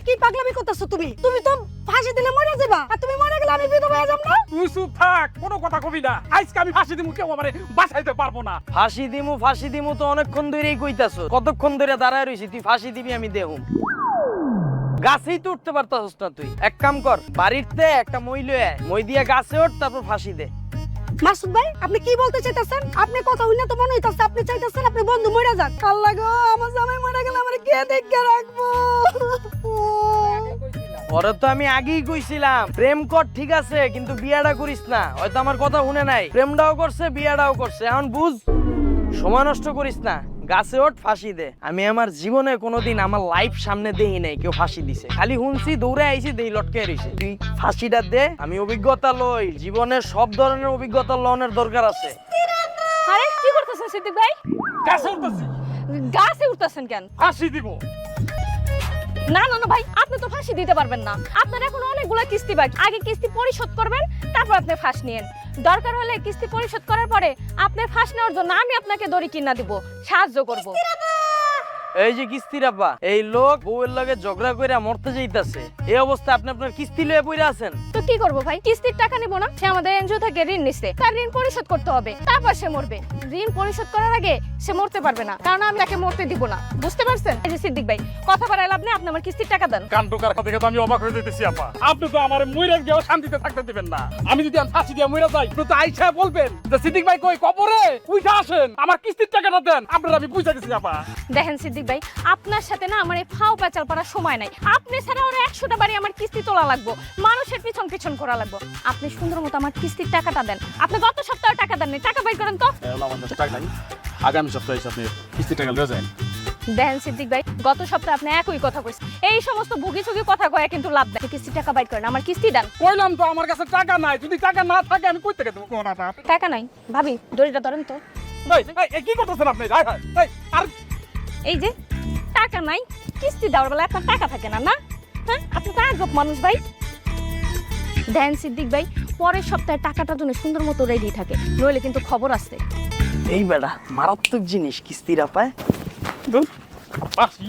কি পাগলামি করতেছো তুমি? তুমি তো ফাঁসি দিলে মরে যাবা, আর তুমি মরে গেলে আমি বিধবা হয়ে যাব না? তুই চুপ থাক, কোনো কথা কবি না। আজকে আমি ফাঁসি দিমু, কেউ আমারে বাঁচাইতে পারবো না। ফাঁসি দিমু তো অনেকক্ষণ ধরেই কইতাছো। কতক্ষণ ধরে দাঁড়ায় রইছি, তুই ফাঁসি দিবি আমি দেহুম। গাছেই তো উঠতে পারতাছস না তুই। এক কাম কর, বাড়িতে একটা মই লয়ে আয়, মই দিয়া গাছে ওঠ, তারপর ফাঁসি দে। মাসুদ ভাই, আপনি কি বলতে চাইতেছেন? আপনি কথা হইনা তো মনে হইতাছে আপনি চাইতেছেন আপনি বন্ধু মরে যাক। আল্লাহ গো, আমার জামাই মরে গেলে আমারে কে দেখে রাখবো? ওরে তো আমি আগেই কইছিলাম প্রেম কর, ঠিক আছে, কিন্তু বিয়াটা করিস না। হয়তো আমার কথা শুনে নাই, প্রেমটাও করছে বিয়াটাও করছে, এখন বুঝ। সময় নষ্ট করিস না, গাছে ওঠ, ফাঁসি দে। আমি আমার জীবনে কোনোদিন আমার লাইফ সামনে দেখি নাই কেউ ফাঁসি দিছে, খালি শুনছি, দৌড়ে আইছি, দেই লটকে রইছে। তুই ফাঁসিটা দে, আমি অভিজ্ঞতা লই, জীবনের সব ধরনের অভিজ্ঞতা লওয়ার দরকার আছে। আরে কি করতেছেন সিদ্দিক ভাই? গাছে উঠতেছি, গাছে উঠতেছেন কেন? ফাঁসি দিব। না না না ভাই, আপনি তো ফাঁসি দিতে পারবেন না। আপনার এখন অনেকগুলো কিস্তি বাকি, আগে কিস্তি পরিশোধ করবেন, তারপর আপনি ফাঁস নিয়েন। দরকার হলে কিস্তি পরিশোধ করার পরে আপনার ফাঁস নেওয়ার জন্য আমি আপনাকে দড়ি কিনা দিব, সাহায্য করব। এই যে কিস্তির আব্বা, এই লোক বউয়ের লগে ঝগড়া কইরা মরতে যাইতাছে, এই অবস্থা আপনি আপনার কিস্তি লয়ে পইরা আছেন। তো কি করব ভাই, কিস্তির টাকা নিব না? সে আমাদের এনজিও থেকে ঋণ নিচ্ছে, তার ঋণ পরিশোধ করতে হবে, তারপর সে মরবে। ঋণ পরিশোধ করার আগে সে মরতে পারবে না, কারণ আমি তাকে মরতে দিব না, বুঝতে পারছেন? এই যে সিদ্দিক ভাই, কথা বাড়াইলে আপনি আমার কিস্তির টাকা দেন। কাণ্ডকার কথা দেখে তো আমি অবাক হয়ে যেতেছি আপা। আপনি তো আমার মইরা গিয়েও শান্তিতে থাকতে দিবেন না। আমি যদি আমি ফাঁসি দিয়ে মইরা যাই, আপনি তো আইসা বলবেন যে সিদ্দিক ভাই কই কবরে, উঠে আসেন, আমার কিস্তির টাকাটা দেন। আপনার আমি বুঝা গেছি আপা। দেখেন সিদ্দিক ভাই, আপনার সাথে না আমার এই ফাও পেঁচাল পাড়ার সময় নাই। আপনি ছাড়া ওরা 100টা বাড়ি আমার কিস্তি তোলা লাগবো, মানুষের পিছন পিছন করা লাগবো। আপনি সুন্দর মতো আমার কিস্তির টাকাটা দেন। আপনি গত সপ্তাহে টাকা দেননি, টাকা বাই করেন তো। আমার কাছে টাকা নাই, আগামী সপ্তাহে আপনি কিস্তির টাকা লয়ে যান। দেখেন সিদ্দিক ভাই, গত সপ্তাহে আপনি একই কথা কইছেন। এই সমস্ত ভুগি চুগি কথা কয়ে কিন্তু লাভ দেয়। কিস্তির টাকা বাই করেন, আমার কিস্তি দেন। কইলাম তো আমার কাছে টাকা নাই, যদি টাকা না থাকে আমি কই থেকে দেবো কোনটা? টাকা নাই ভাবি, দড়িটা ধরেন তো। এই কি করতেছেন আপনি? আর এই যে টাকা নাই, কিস্তি দেওয়ার বেলা আপনার টাকা থাকে না, না? হ্যাঁ, আপনি তো আজব মানুষ ভাই। দেখেন সিদ্দিক ভাই, পরের সপ্তাহে টাকাটা জন্য সুন্দর মতো রেডি থাকে, নইলে কিন্তু খবর আছে। এই বেটা মারাত্মক জিনিস, কিস্তির আপায়। ফাঁসি